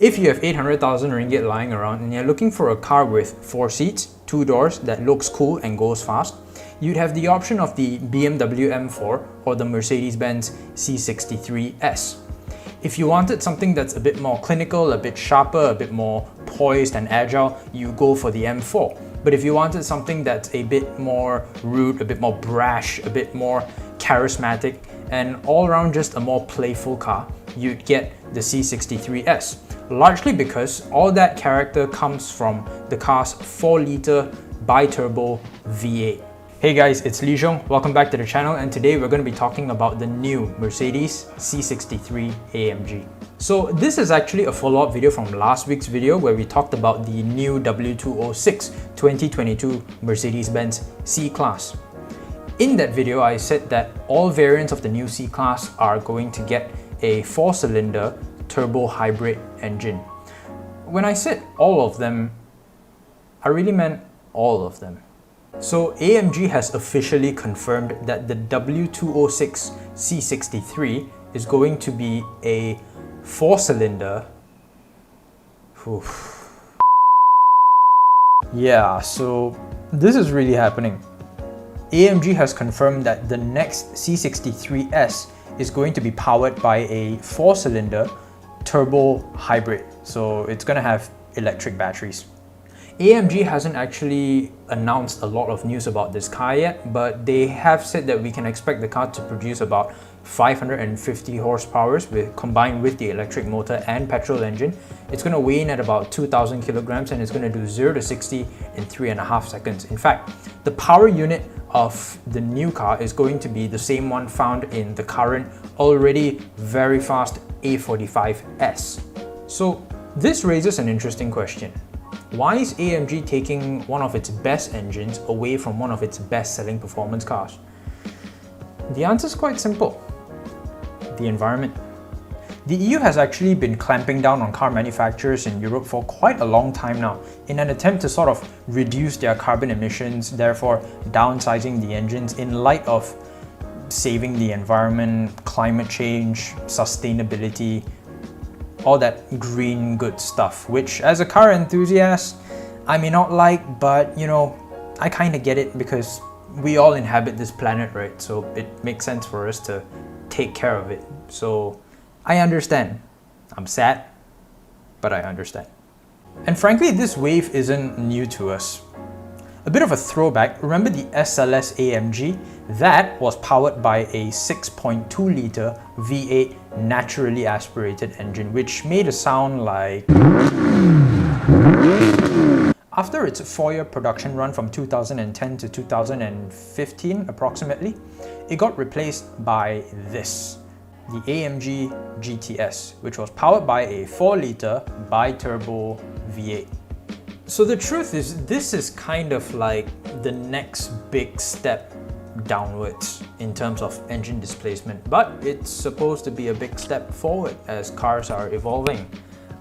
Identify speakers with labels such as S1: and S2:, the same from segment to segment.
S1: If you have 800,000 ringgit lying around and you're looking for a car with 4 seats, 2 doors that looks cool and goes fast, you'd have the option of the BMW M4 or the Mercedes-Benz C63S. If you wanted something that's a bit more clinical, a bit sharper, a bit more poised and agile, you go for the M4. But if you wanted something that's a bit more rude, a bit more brash, a bit more charismatic, and all around just a more playful car, you'd get the C63S. Largely because all that character comes from the car's 4-litre bi-turbo V8. Hey guys, it's Lee Zhong. Welcome back to the channel, and today we're going to be talking about the new Mercedes C63 AMG. So this is actually a follow-up video from last week's video where we talked about the new W206 2022 Mercedes-Benz C-Class. In that video, I said that all variants of the new C-Class are going to get a 4-cylinder turbo hybrid engine. When I said all of them, I really meant all of them. So AMG has officially confirmed that the W206 C63 is going to be a 4-cylinder. Yeah, so this is really happening. AMG has confirmed that the next C63S is going to be powered by a 4-cylinder turbo hybrid. So it's going to have electric batteries. AMG hasn't actually announced a lot of news about this car yet, but they have said that we can expect the car to produce about 550 horsepower combined with the electric motor and petrol engine. It's going to weigh in at about 2,000 kilograms and it's going to do 0 to 60 in 3.5 seconds. In fact, the power unit of the new car is going to be the same one found in the current, already very fast A45S. So this raises an interesting question. Why is AMG taking one of its best engines away from one of its best-selling performance cars? The answer is quite simple. The environment. The EU has actually been clamping down on car manufacturers in Europe for quite a long time now in an attempt to sort of reduce their carbon emissions, therefore downsizing the engines in light of saving the environment, climate change, sustainability, all that green good stuff, which as a car enthusiast, I may not like, but you know, I kind of get it because we all inhabit this planet, right? So it makes sense for us to take care of it. So I understand. I'm sad, but I understand. And frankly, this wave isn't new to us. A bit of a throwback, remember the SLS AMG? That was powered by a 6.2-litre V8 naturally aspirated engine, which made a sound like... After its 4-year production run from 2010 to 2015 approximately, it got replaced by this, the AMG GTS, which was powered by a 4-litre bi-turbo V8. So the truth is, this is kind of like the next big step downwards in terms of engine displacement, but it's supposed to be a big step forward as cars are evolving.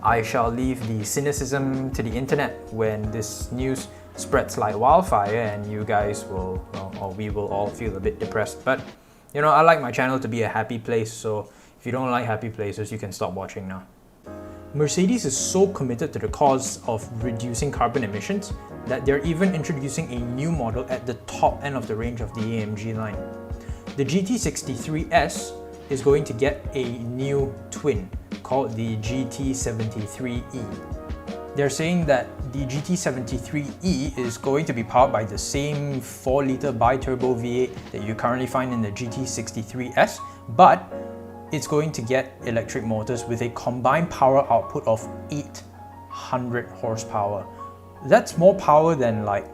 S1: I shall leave the cynicism to the internet when this news spreads like wildfire and you guys will, well, or we will all feel a bit depressed. But you know, I like my channel to be a happy place, so if you don't like happy places, you can stop watching now. Mercedes is so committed to the cause of reducing carbon emissions that they're even introducing a new model at the top end of the range of the AMG line. The GT63S is going to get a new twin called the GT73E. They're saying that the GT73E is going to be powered by the same 4-litre bi-turbo V8 that you currently find in the GT63S, but it's going to get electric motors with a combined power output of 800 horsepower. That's more power than like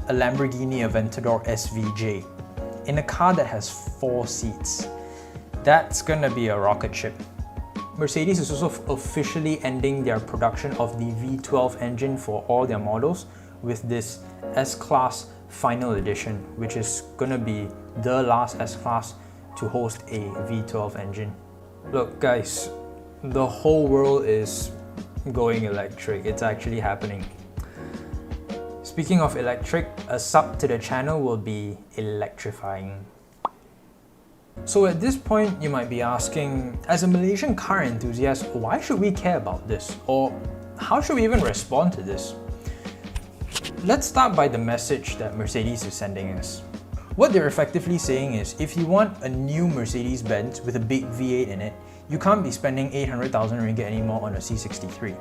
S1: a Lamborghini Aventador SVJ in a car that has 4 seats. That's gonna be a rocket ship. Mercedes is also officially ending their production of the V12 engine for all their models with this S-Class Final Edition, which is gonna be the last S-Class to host a V12 engine. Look guys, the whole world is going electric. It's actually happening. Speaking of electric, a sub to the channel will be electrifying. So at this point, you might be asking, as a Malaysian car enthusiast, why should we care about this? Or how should we even respond to this? Let's start by the message that Mercedes is sending us. What they're effectively saying is, if you want a new Mercedes-Benz with a big V8 in it, you can't be spending 800,000 ringgit anymore on a C63.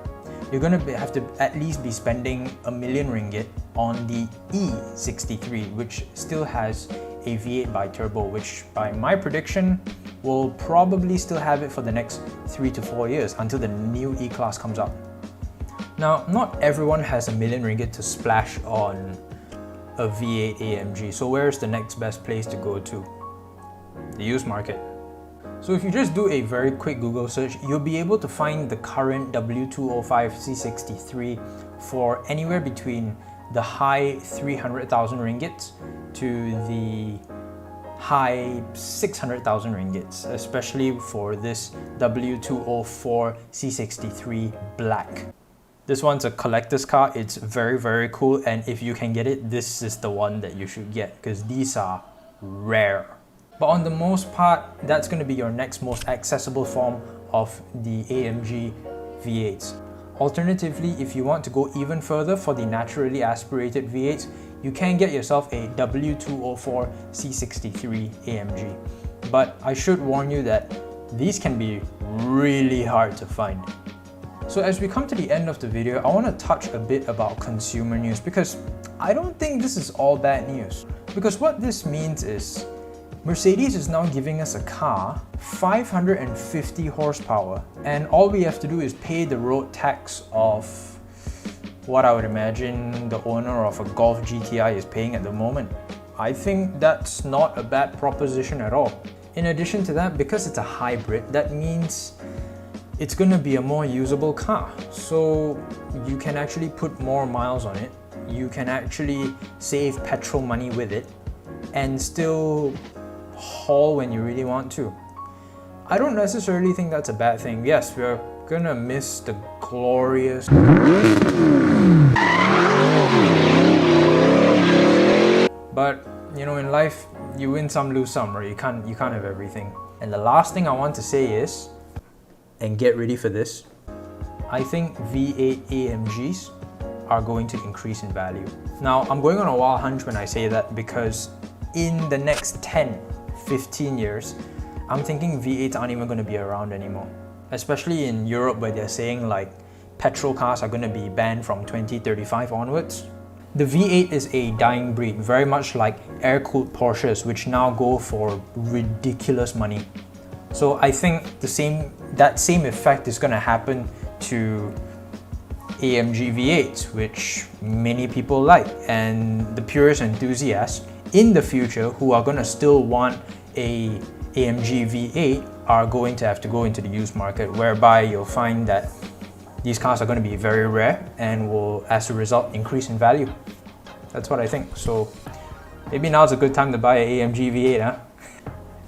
S1: You're going to have to at least be spending a million ringgit on the E63, which still has a V8 bi-turbo, which by my prediction will probably still have it for the next 3 to 4 years until the new E-Class comes out. Now, not everyone has a million ringgit to splash on a V8 AMG, so where's the next best place to go to? The used market. So if you just do a very quick Google search, you'll be able to find the current W205 C63 for anywhere between the high 300,000 ringgits to the high 600,000 ringgits, especially for this W204 C63 Black. This one's a collector's car. It's very, very cool, and if you can get it, this is the one that you should get because these are rare. But on the most part, that's going to be your next most accessible form of the AMG V8s. Alternatively, if you want to go even further for the naturally aspirated V8s, you can get yourself a W204 C63 AMG. But I should warn you that these can be really hard to find. So as we come to the end of the video, I want to touch a bit about consumer news because I don't think this is all bad news. Because what this means is Mercedes is now giving us a car, 550 horsepower, and all we have to do is pay the road tax of what I would imagine the owner of a Golf GTI is paying at the moment. I think that's not a bad proposition at all. In addition to that, because it's a hybrid, that means it's going to be a more usable car. So you can actually put more miles on it, you can actually save petrol money with it, and still haul when you really want to. I don't necessarily think that's a bad thing. Yes, we're gonna miss the glorious but you know, in life you win some, lose some, right? You can't have everything. And the last thing I want to say is, and get ready for this, I think V8 AMGs are going to increase in value. Now, I'm going on a wild hunch when I say that because in the next 10-15 years, I'm thinking V8s aren't even going to be around anymore. Especially in Europe, where they're saying like petrol cars are going to be banned from 2035 onwards. The V8 is a dying breed, very much like air-cooled Porsches, which now go for ridiculous money. So I think that same effect is going to happen to AMG V8s, which many people like, and the purist enthusiasts in the future who are going to still want a AMG V8 are going to have to go into the used market, whereby you'll find that these cars are going to be very rare and will, as a result, increase in value. That's what I think. So maybe now's a good time to buy an AMG V8, huh?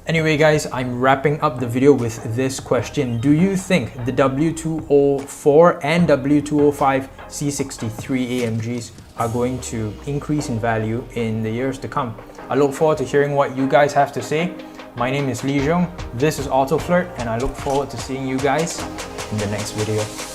S1: Anyway guys, I'm wrapping up the video with this question. Do you think the W204 and W205 C63 AMGs are going to increase in value in the years to come? I look forward to hearing what you guys have to say. My name is Lee Jung, this is Auto Flirt, and I look forward to seeing you guys in the next video.